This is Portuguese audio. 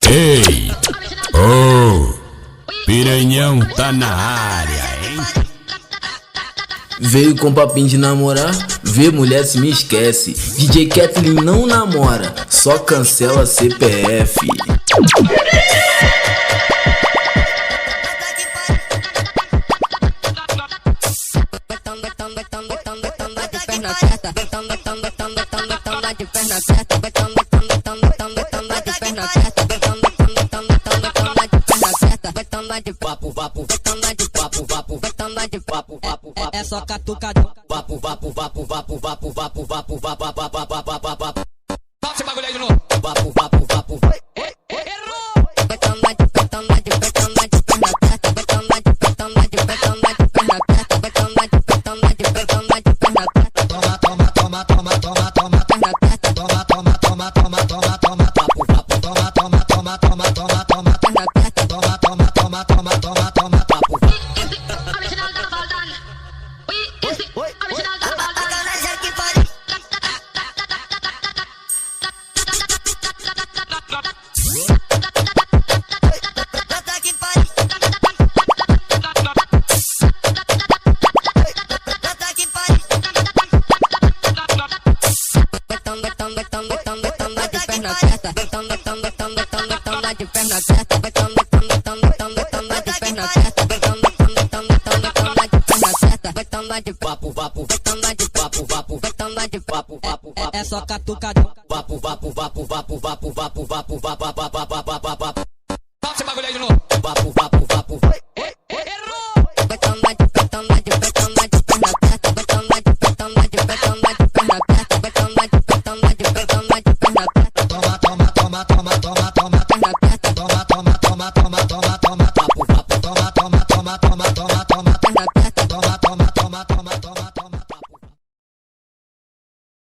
Ei, oh, piranhão tá na área, hein? Veio com papinho de namorar, vê mulher se me esquece. DJ Kathleen não namora, só cancela CPF. É só catucadão. Vapo, vapo, vapo, vapo, vapo, vapo, vapo, vapo, vapo, vapo, vapo, vapo. Toca esse bagulho aí de novo. Vapo, vapo, vapo. Errou! Toma, toma, toma, toma, toma, toma, toma, toma, toma, toma, toma, toma, toma, vapo, vapo, toma, toma, toma, toma, toma, toma, toma, toma, toma, toma, toma, toma, toma, vapo. Original da Valdan. Original da Valdan. Vapo, vapo, vapo, vapo, vapo, vapo, É só catucadão. vapo, vapo, vapo, vapo, vapo, vapo, vapo, vapo, vapo, vapo, vapo, vapo. Toca esse bagulho aí de novo. Vapo, vapo, vapo. Errou! Toma, toma, toma, toma, toma, toma, toma, toma, toma, toma, toma, toma, toma, vapo, vapo, toma, toma, toma, toma, toma, toma, toma, toma, toma, toma, toma, toma, toma.